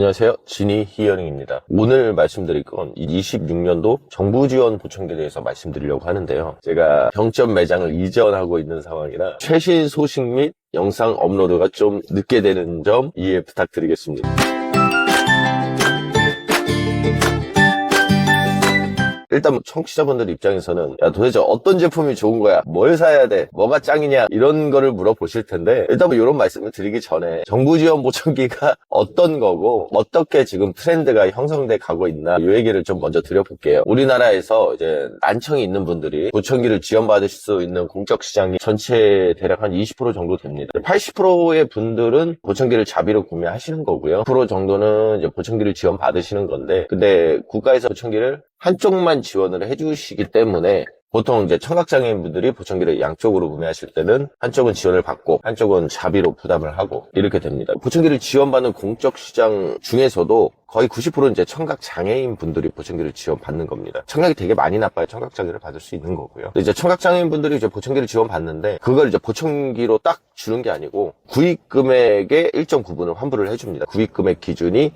안녕하세요. 지니 히어링입니다. 오늘 말씀드릴 건 26년도 정부 지원 보청기에 대해서 말씀드리려고 하는데요. 제가 병점 매장을 이전하고 있는 상황이라 최신 소식 및 영상 업로드가 좀 늦게 되는 점 이해 부탁드리겠습니다. 일단 청취자분들 입장에서는 야 도대체 어떤 제품이 좋은 거야? 뭘 사야 돼? 뭐가 짱이냐? 이런 거를 물어보실 텐데 일단 이런 말씀을 드리기 전에 정부 지원 보청기가 어떤 거고 어떻게 지금 트렌드가 형성돼 가고 있나 이 얘기를 좀 먼저 드려볼게요. 우리나라에서 이제 난청이 있는 분들이 보청기를 지원받을 수 있는 공적 시장이 전체 대략 한 20% 정도 됩니다. 80%의 분들은 보청기를 자비로 구매하시는 거고요. 10% 정도는 이제 보청기를 지원받으시는 건데 근데 국가에서 보청기를 한쪽만 지원을 해주시기 때문에 보통 이제 청각장애인분들이 보청기를 양쪽으로 구매하실 때는 한쪽은 지원을 받고 한쪽은 자비로 부담을 하고 이렇게 됩니다. 보청기를 지원받는 공적 시장 중에서도 거의 90%는 이제 청각장애인 분들이 보청기를 지원받는 겁니다. 청각이 되게 많이 나빠야 청각장애를 받을 수 있는 거고요. 이제 청각장애인 분들이 이제 보청기를 지원받는데 그걸 이제 보청기로 딱 주는 게 아니고 구입 금액의 일정 부분을 환불을 해줍니다. 구입 금액 기준이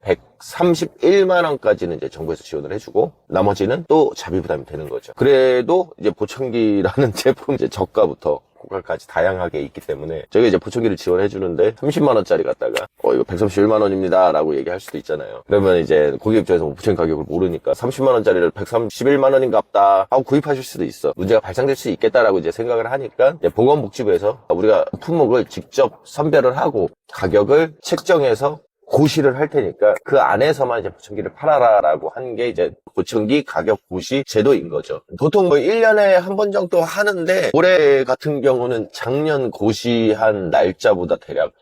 131만 원까지는 이제 정부에서 지원을 해주고 나머지는 또 자비 부담이 되는 거죠. 그래도 이제 보청기라는 제품 이제 저가부터 고가까지 다양하게 있기 때문에 저희가 이제 보청기를 지원해 주는데 30만 원짜리 갖다가 이거 131만 원입니다 라고 얘기할 수도 있잖아요. 그러면 이제 고객 입장에서 보청기 가격을 모르니까 30만 원짜리를 131만 원인갑다 하고 구입하실 수도 있어. 문제가 발생될 수 있겠다라고 이제 생각을 하니까 이제 보건복지부에서 우리가 품목을 직접 선별을 하고 가격을 책정해서 고시를 할 테니까 그 안에서만 이제 보청기를 팔아라라고 한 게 이제 보청기 가격 고시 제도인 거죠. 보통 뭐 1년에 한 번 정도 하는데 올해 같은 경우는 작년 고시한 날짜보다 대략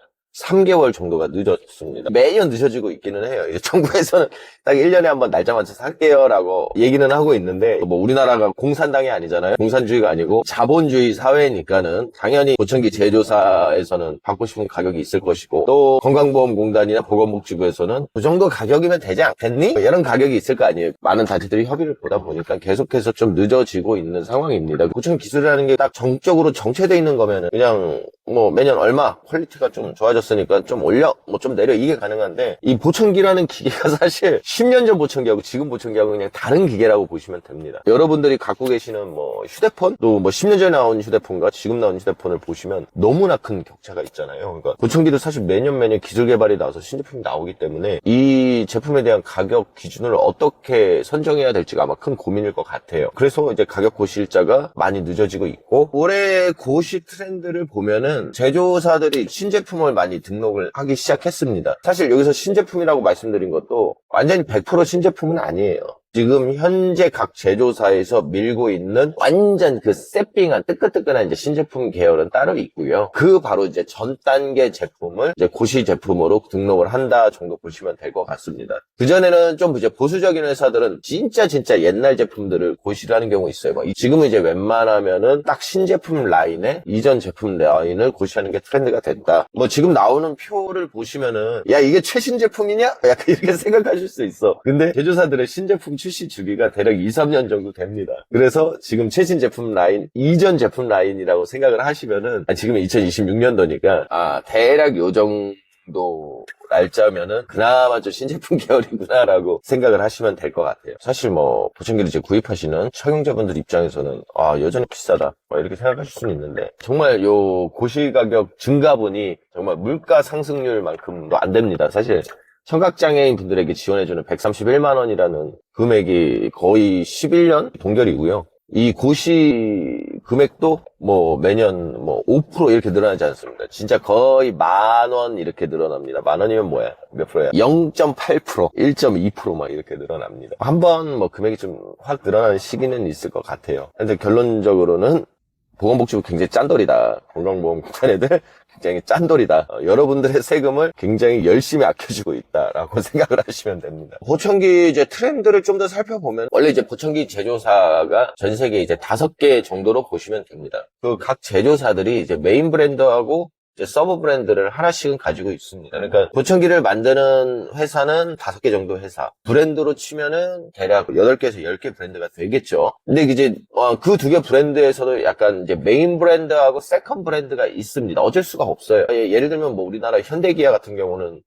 3개월 정도가 늦었습니다. 매년 늦어지고 있기는 해요. 이제 정부에서는 딱 1년에 한 번 날짜 맞춰서 할게요 라고 얘기는 하고 있는데 뭐 우리나라가 공산당이 아니잖아요. 공산주의가 아니고 자본주의 사회니까는 당연히 보청기 제조사에서는 받고 싶은 가격이 있을 것이고 또 건강보험공단이나 보건복지부에서는 그 정도 가격이면 되지 않겠니? 이런 가격이 있을 거 아니에요. 많은 단체들이 협의를 보다 보니까 계속해서 좀 늦어지고 있는 상황입니다. 보청기 기술이라는 게 딱 정적으로 정체되어 있는 거면은 그냥 뭐 매년 얼마 퀄리티가 좀 좋아졌으니까 좀 올려 뭐 좀 내려 이게 가능한데 이 보청기라는 기계가 사실 10년 전 보청기하고 지금 보청기하고 그냥 다른 기계라고 보시면 됩니다. 여러분들이 갖고 계시는 뭐 휴대폰 또 뭐 10년 전에 나온 휴대폰과 지금 나온 휴대폰을 보시면 너무나 큰 격차가 있잖아요. 그러니까 보청기도 사실 매년 기술 개발이 나와서 신제품이 나오기 때문에 이 제품에 대한 가격 기준을 어떻게 선정해야 될지가 아마 큰 고민일 것 같아요. 그래서 이제 가격 고시일자가 많이 늦어지고 있고 올해 고시 트렌드를 보면은 제조사들이 신제품을 많이 등록을 하기 시작했습니다. 사실 여기서 신제품이라고 말씀드린 것도 완전히 100% 신제품은 아니에요. 지금 현재 각 제조사에서 밀고 있는 완전 그 새삥한 뜨끈뜨끈한 이제 신제품 계열은 따로 있고요. 그 바로 이제 전 단계 제품을 이제 고시 제품으로 등록을 한다 정도 보시면 될 것 같습니다. 그전에는 좀 이제 보수적인 회사들은 진짜 옛날 제품들을 고시를 하는 경우가 있어요. 지금은 이제 웬만하면은 딱 신제품 라인에 이전 제품 라인을 고시하는 게 트렌드가 됐다. 뭐 지금 나오는 표를 보시면은 야 이게 최신 제품이냐? 약간 이렇게 생각하실 수 있어. 근데 제조사들의 신제품 출시 주기가 대략 2-3년 정도 됩니다. 그래서 지금 최신 제품 라인, 이전 제품 라인이라고 생각을 하시면은 지금은 2026년도니까 대략 요 정도 날짜면은 그나마 좀 신제품 계열이구나라고 생각을 하시면 될 것 같아요. 사실 뭐 보청기를 이제 구입하시는 청용자분들 입장에서는 여전히 비싸다 이렇게 생각하실 수는 있는데 정말 요 고시 가격 증가분이 정말 물가 상승률만큼도 안 됩니다. 사실 청각장애인 분들에게 지원해주는 131만 원이라는 금액이 거의 11년 동결이고요. 이 고시 금액도 뭐 매년 뭐 5% 이렇게 늘어나지 않습니다. 진짜 거의 10,000원 이렇게 늘어납니다. 10,000원이면 뭐야? 몇 프로야? 0.8%, 1.2% 막 이렇게 늘어납니다. 한번 뭐 금액이 좀 확 늘어나는 시기는 있을 것 같아요. 근데 결론적으로는 보건복지부 굉장히 짠돌이다. 건강보험공단애들 굉장히 짠돌이다. 여러분들의 세금을 굉장히 열심히 아껴주고 있다라고 생각을 하시면 됩니다. 보청기 이제 트렌드를 좀 더 살펴보면 원래 이제 보청기 제조사가 전 세계 이제 5개 정도로 보시면 됩니다. 그 각 제조사들이 이제 메인 브랜드하고 이제 서브 브랜드를 하나씩은 가지고 있습니다. 그러니까 보청기를 만드는 회사는 5개 정도 회사. 브랜드로 치면은 대략 8개에서 10개 브랜드가 되겠죠. 근데 이제 그 2개 브랜드에서도 약간 이제 메인 브랜드하고 세컨 브랜드가 있습니다. 어쩔 수가 없어요. 예를 들면 뭐 우리나라 현대기아 같은 경우는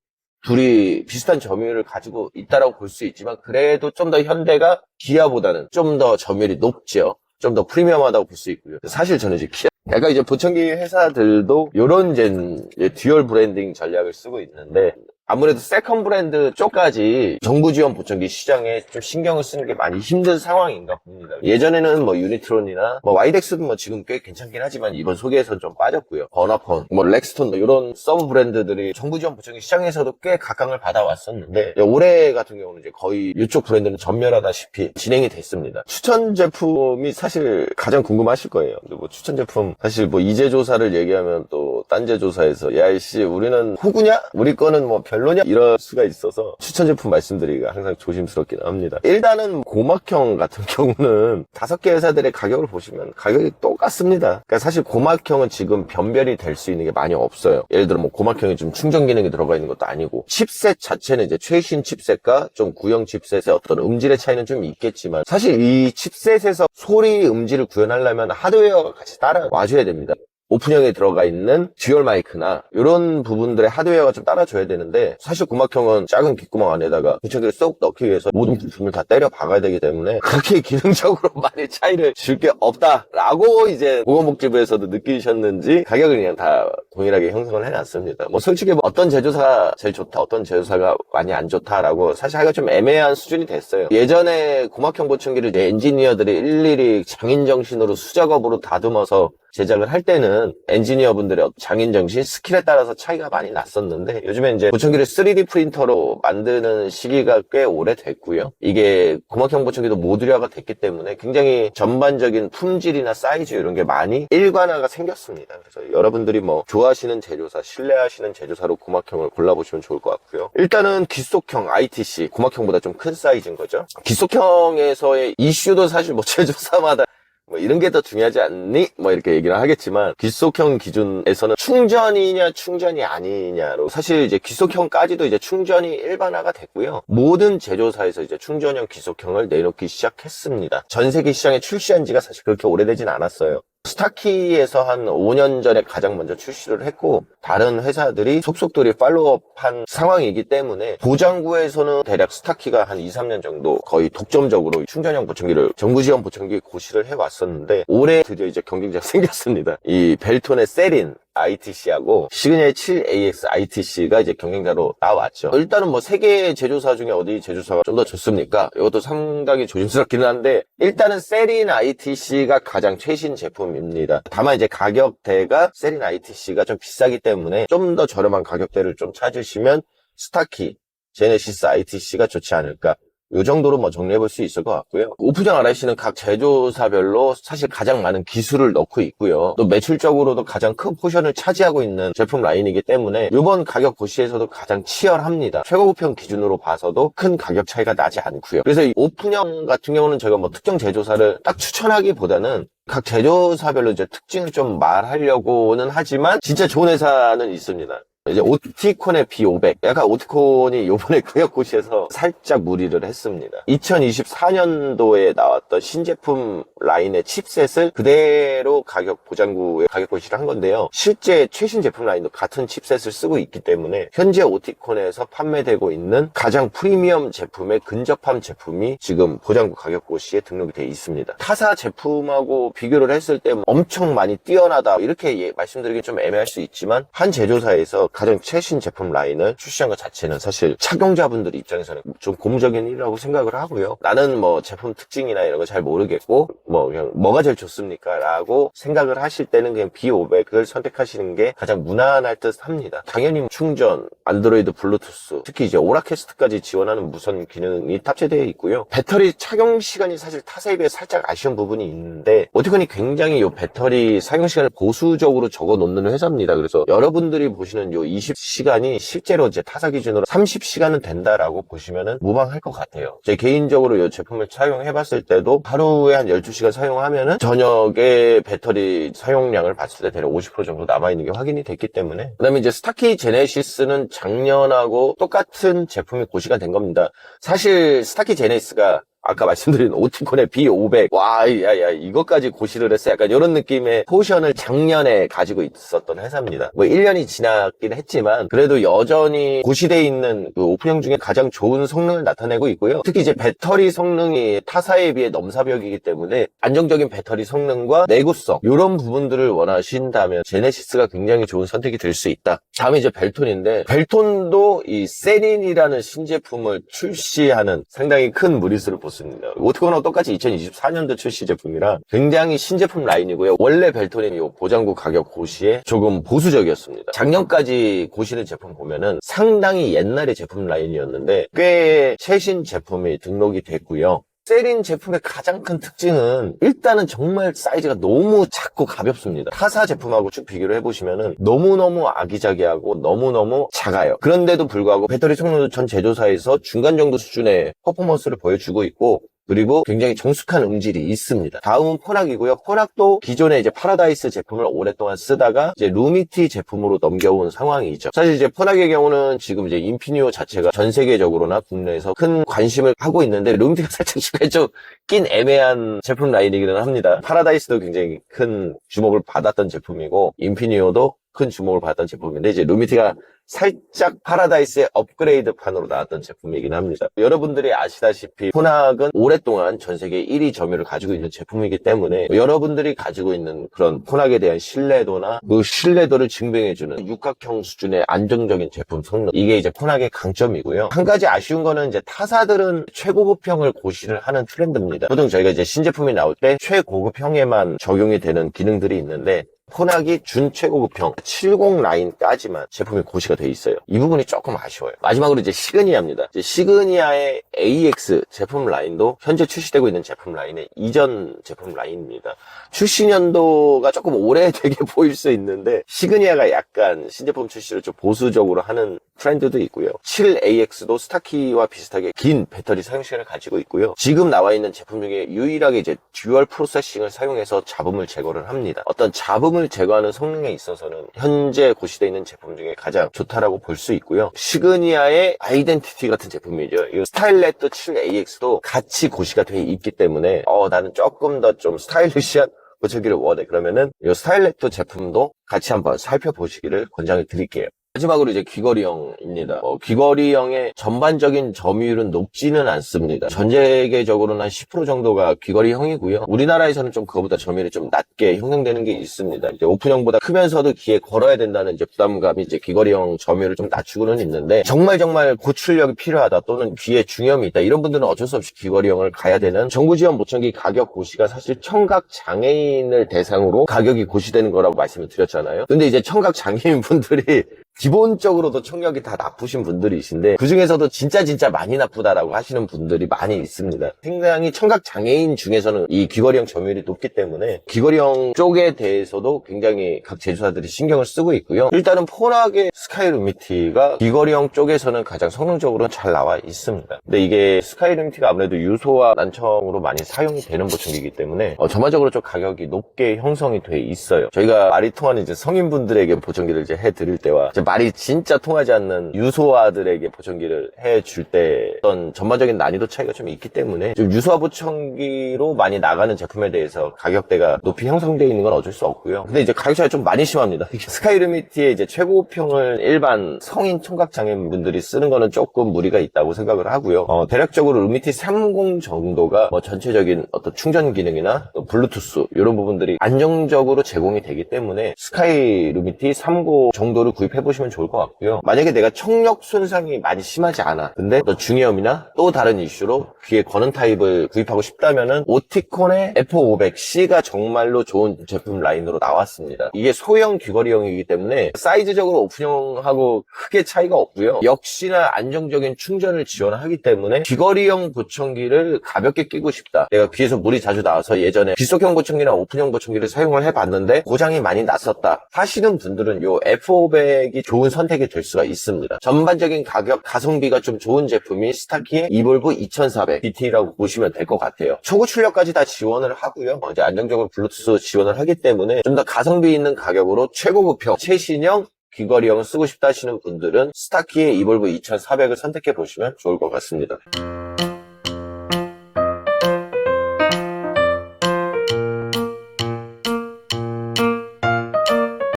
둘이 비슷한 점유율을 가지고 있다라고 볼 수 있지만 그래도 좀 더 현대가 기아보다는 좀 더 점유율이 높죠. 좀 더 프리미엄하다고 볼 수 있고요. 사실 저는 이제 기아 약간 이제 보청기 회사들도 요런 이제 듀얼 브랜딩 전략을 쓰고 있는데 아무래도 세컨 브랜드 쪽까지 정부 지원 보청기 시장에 좀 신경을 쓰는 게 많이 힘든 상황인가 봅니다. 예전에는 뭐 유니트론이나 뭐 와이덱스도 뭐 지금 꽤 괜찮긴 하지만 이번 소개에서는 좀 빠졌고요. 버나폰, 뭐 렉스톤 뭐 이런 서브 브랜드들이 정부 지원 보청기 시장에서도 꽤 각광을 받아왔었는데 올해 같은 경우는 이제 거의 이쪽 브랜드는 전멸하다시피 진행이 됐습니다. 추천 제품이 사실 가장 궁금하실 거예요. 근데 뭐 추천 제품 사실 뭐 이제 조사를 얘기하면 또 딴제 조사에서 야 이씨 우리는 호구냐? 우리 거는 뭐 별로냐? 이럴 수가 있어서 추천 제품 말씀드리기가 항상 조심스럽긴 합니다. 일단은 고막형 같은 경우는 5개 회사들의 가격을 보시면 가격이 똑같습니다. 그러니까 사실 고막형은 지금 변별이 될 수 있는 게 많이 없어요. 예를 들어 뭐 고막형이 좀 충전 기능이 들어가 있는 것도 아니고 칩셋 자체는 이제 최신 칩셋과 좀 구형 칩셋의 어떤 음질의 차이는 좀 있겠지만 사실 이 칩셋에서 소리 음질을 구현하려면 하드웨어가 같이 따라와줘야 됩니다. 오픈형에 들어가 있는 듀얼 마이크나 이런 부분들의 하드웨어가 좀 따라줘야 되는데 사실 고막형은 작은 귓구멍 안에다가 보청기를 쏙 넣기 위해서 모든 부품을 다 때려 박아야 되기 때문에 그렇게 기능적으로 많이 차이를 줄 게 없다라고 이제 보건복지부에서도 느끼셨는지 가격을 그냥 다 동일하게 형성을 해놨습니다. 뭐 솔직히 뭐 어떤 제조사가 제일 좋다 어떤 제조사가 많이 안 좋다라고 사실 하기가 좀 애매한 수준이 됐어요. 예전에 고막형 보청기를 이제 엔지니어들이 일일이 장인정신으로 수작업으로 다듬어서 제작을 할 때는 엔지니어분들의 장인정신, 스킬에 따라서 차이가 많이 났었는데 요즘에 이제 보청기를 3D 프린터로 만드는 시기가 꽤 오래됐고요. 이게 고막형 보청기도 모듈화가 됐기 때문에 굉장히 전반적인 품질이나 사이즈 이런 게 많이 일관화가 생겼습니다. 그래서 여러분들이 뭐 좋아하시는 제조사, 신뢰하시는 제조사로 고막형을 골라보시면 좋을 것 같고요. 일단은 기속형 ITC, 고막형보다 좀 큰 사이즈인 거죠. 기속형에서의 이슈도 사실 뭐 제조사마다 뭐 이런 게 더 중요하지 않니? 뭐 이렇게 얘기를 하겠지만 기속형 기준에서는 충전이냐 충전이 아니냐로 사실 이제 기속형까지도 이제 충전이 일반화가 됐고요. 모든 제조사에서 이제 충전형 기속형을 내놓기 시작했습니다. 전 세계 시장에 출시한 지가 사실 그렇게 오래되진 않았어요. 스타키에서 한 5년 전에 가장 먼저 출시를 했고 다른 회사들이 속속들이 팔로우업한 상황이기 때문에 보장구에서는 대략 스타키가 한 2, 3년 정도 거의 독점적으로 충전형 보청기를 정부 지원 보청기 고시를 해왔었는데 올해 드디어 이제 경쟁자가 생겼습니다. 이 벨톤의 세린 ITC하고 시그니엘 7AX ITC가 이제 경쟁자로 나왔죠. 일단은 뭐 세 개의 제조사 중에 어디 제조사가 좀 더 좋습니까? 이것도 상당히 조심스럽기는 한데 일단은 세린 ITC가 가장 최신 제품입니다. 다만 이제 가격대가 세린 ITC가 좀 비싸기 때문에 좀 더 저렴한 가격대를 좀 찾으시면 스타키, 제네시스 ITC가 좋지 않을까. 이 정도로 뭐 정리해볼 수 있을 것 같고요. 오픈형 RIC는 각 제조사별로 사실 가장 많은 기술을 넣고 있고요. 또 매출적으로도 가장 큰 포션을 차지하고 있는 제품 라인이기 때문에 이번 가격 고시에서도 가장 치열합니다. 최고급형 기준으로 봐서도 큰 가격 차이가 나지 않고요. 그래서 이 오픈형 같은 경우는 제가 뭐 특정 제조사를 딱 추천하기보다는 각 제조사별로 이제 특징을 좀 말하려고는 하지만 진짜 좋은 회사는 있습니다. 이제 오티콘의 B500 약간 오티콘이 요번에 구역고시에서 살짝 무리를 했습니다. 2024년도에 나왔던 신제품 라인의 칩셋을 그대로 가격 보장구에 가격고시를 한 건데요. 실제 최신 제품 라인도 같은 칩셋을 쓰고 있기 때문에 현재 오티콘에서 판매되고 있는 가장 프리미엄 제품의 근접한 제품이 지금 보장구 가격고시에 등록이 되어 있습니다. 타사 제품하고 비교를 했을 때 엄청 많이 뛰어나다 이렇게 말씀드리기 좀 애매할 수 있지만 한 제조사에서 가장 최신 제품 라인을 출시한 것 자체는 사실 착용자분들 입장에서는 좀 고무적인 일이라고 생각을 하고요. 나는 뭐 제품 특징이나 이런 거 잘 모르겠고 뭐 그냥 뭐가 제일 좋습니까? 라고 생각을 하실 때는 그냥 B500을 선택하시는 게 가장 무난할 듯 합니다. 당연히 충전, 안드로이드 블루투스, 특히 이제 오라캐스트까지 지원하는 무선 기능이 탑재되어 있고요. 배터리 착용 시간이 사실 타사에 비해 살짝 아쉬운 부분이 있는데 오티콘이 굉장히 이 배터리 사용 시간을 보수적으로 적어 놓는 회사입니다. 그래서 여러분들이 보시는 이 20시간이 실제로 이제 타사 기준으로 30시간은 된다라고 보시면은 무방할 것 같아요. 제 개인적으로 이 제품을 사용해 봤을 때도 하루에 한 12시간 사용하면은 저녁에 배터리 사용량을 봤을 때 대략 50% 정도 남아있는 게 확인이 됐기 때문에 그 다음에 이제 스타키 제네시스는 작년하고 똑같은 제품이 고시가 된 겁니다. 사실 스타키 제네시스가 아까 말씀드린 오티콘의 B500 와 야야 이것까지 고시를 했어 약간 이런 느낌의 포션을 작년에 가지고 있었던 회사입니다. 뭐 1년이 지났긴 했지만 그래도 여전히 고시되어 있는 그 오픈형 중에 가장 좋은 성능을 나타내고 있고요. 특히 이제 배터리 성능이 타사에 비해 넘사벽이기 때문에 안정적인 배터리 성능과 내구성 이런 부분들을 원하신다면 제네시스가 굉장히 좋은 선택이 될 수 있다. 다음에 이제 벨톤인데 벨톤도 이 세린이라는 신제품을 출시하는 상당히 큰 무리수를 보습니다. 오티콘하고 똑같이 2024년도 출시 제품이라 굉장히 신제품 라인이고요. 원래 벨톤의 이 보장구 가격 고시에 조금 보수적이었습니다. 작년까지 고시는 제품 보면은 상당히 옛날의 제품 라인이었는데 꽤 최신 제품이 등록이 됐고요. 세린 제품의 가장 큰 특징은 일단은 정말 사이즈가 너무 작고 가볍습니다. 타사 제품하고 쭉 비교를 해보시면은 너무너무 아기자기하고 너무너무 작아요. 그런데도 불구하고 배터리 성능도 전 제조사에서 중간 정도 수준의 퍼포먼스를 보여주고 있고 그리고 굉장히 정숙한 음질이 있습니다. 다음은 포낙이고요. 포낙도 기존에 이제 파라다이스 제품을 오랫동안 쓰다가 이제 루미티 제품으로 넘겨온 상황이죠. 사실 이제 포낙의 경우는 지금 이제 인피니오 자체가 전 세계적으로나 국내에서 큰 관심을 하고 있는데 루미티가 살짝 중간에 좀 낀 애매한 제품 라인이기는 합니다. 파라다이스도 굉장히 큰 주목을 받았던 제품이고 인피니오도 큰 주목을 받았던 제품인데 이제 루미티가 살짝 파라다이스의 업그레이드판으로 나왔던 제품이긴 합니다. 여러분들이 아시다시피 포낙은 오랫동안 전 세계 1위 점유율을 가지고 있는 제품이기 때문에 여러분들이 가지고 있는 그런 포낙에 대한 신뢰도나 그 신뢰도를 증명해주는 육각형 수준의 안정적인 제품 성능 이게 이제 포낙의 강점이고요. 한 가지 아쉬운 거는 이제 타사들은 최고급형을 고시를 하는 트렌드입니다. 보통 저희가 이제 신제품이 나올 때 최고급형에만 적용이 되는 기능들이 있는데 포낙이 준최고급형 70 라인까지만 제품이 고시가 돼 있어요. 이 부분이 조금 아쉬워요. 마지막으로 이제 시그니아입니다. 이제 시그니아의 AX 제품 라인도 현재 출시되고 있는 제품 라인의 이전 제품 라인입니다. 출시 년도가 조금 오래되게 보일 수 있는데 시그니아가 약간 신제품 출시를 좀 보수적으로 하는 트렌드도 있고요. 7AX도 스타키와 비슷하게 긴 배터리 사용 시간을 가지고 있고요. 지금 나와 있는 제품 중에 유일하게 이제 듀얼 프로세싱을 사용해서 잡음을 제거를 합니다. 어떤 잡음을 제거하는 성능에 있어서는 현재 고시되어 있는 제품 중에 가장 좋다라고 볼 수 있고요. 시그니아의 아이덴티티 같은 제품이죠. 이 스타일레토 7AX도 같이 고시가 되어 있기 때문에 나는 조금 더 좀 스타일리시한 보청기를 원해. 그러면은 이 스타일레토 제품도 같이 한번 살펴보시기를 권장을 드릴게요. 마지막으로 이제 귀걸이형입니다. 귀걸이형의 전반적인 점유율은 높지는 않습니다. 전 세계적으로는 한 10% 정도가 귀걸이형이고요. 우리나라에서는 좀 그거보다 점유율이 좀 낮게 형성되는 게 있습니다. 이제 오픈형보다 크면서도 귀에 걸어야 된다는 이제 부담감이 이제 귀걸이형 점유율을 좀 낮추고는 있는데 정말 고출력이 필요하다 또는 귀에 중염이 있다 이런 분들은 어쩔 수 없이 귀걸이형을 가야 되는 정부 지원 보청기 가격 고시가 사실 청각 장애인을 대상으로 가격이 고시되는 거라고 말씀을 드렸잖아요. 근데 이제 청각 장애인 분들이 기본적으로도 청력이 다 나쁘신 분들이신데 그중에서도 진짜 많이 나쁘다라고 하시는 분들이 많이 있습니다. 굉장히 청각 장애인 중에서는 이 귀걸이형 점유율이 높기 때문에 귀걸이형 쪽에 대해서도 굉장히 각 제조사들이 신경을 쓰고 있고요. 일단은 포낙의 스카이 루미티가 귀걸이형 쪽에서는 가장 성능적으로 잘 나와 있습니다. 근데 이게 스카이 루미티가 아무래도 유소와 난청으로 많이 사용이 되는 보청기이기 때문에 전반적으로 좀 가격이 높게 형성이 돼 있어요. 저희가 말이 통하는 이제 성인분들에게 보청기를 이제 해드릴 때와 말이 진짜 통하지 않는 유소아들에게 보청기를 해줄 때 어떤 전반적인 난이도 차이가 좀 있기 때문에 좀 유소아 보청기로 많이 나가는 제품에 대해서 가격대가 높이 형성되어 있는 건 어쩔 수 없고요. 근데 이제 가격 차이가 좀 많이 심합니다. 스카이 루미티의 이제 최고급형을 일반 성인 청각 장애인분들이 쓰는 거는 조금 무리가 있다고 생각을 하고요. 대략적으로 루미티 30 정도가 전체적인 어떤 충전 기능이나 블루투스 이런 부분들이 안정적으로 제공이 되기 때문에 스카이 루미티 30 정도를 구입해보시면 좋을 것 같고요. 만약에 내가 청력 손상이 많이 심하지 않아 근데 또 중이염이나 또 다른 이슈로 귀에 거는 타입을 구입하고 싶다면은 오티콘의 F500C가 정말로 좋은 제품 라인으로 나왔습니다. 이게 소형 귀걸이형이기 때문에 사이즈적으로 오픈형하고 크게 차이가 없고요. 역시나 안정적인 충전을 지원하기 때문에 귀걸이형 보청기를 가볍게 끼고 싶다. 내가 귀에서 물이 자주 나와서 예전에 빗속형 보청기나 오픈형 보청기를 사용을 해봤는데 고장이 많이 났었다 하시는 분들은 요 F500이 좋은 선택이 될 수가 있습니다. 전반적인 가격, 가성비가 좀 좋은 제품이 스타키의 이볼브 2400 BT라고 보시면 될 것 같아요. 초고 출력까지 다 지원을 하고요. 이제 안정적으로 블루투스 지원을 하기 때문에 좀 더 가성비 있는 가격으로 최고급형, 최신형 귀걸이형을 쓰고 싶다 하시는 분들은 스타키의 이볼브 2400을 선택해 보시면 좋을 것 같습니다.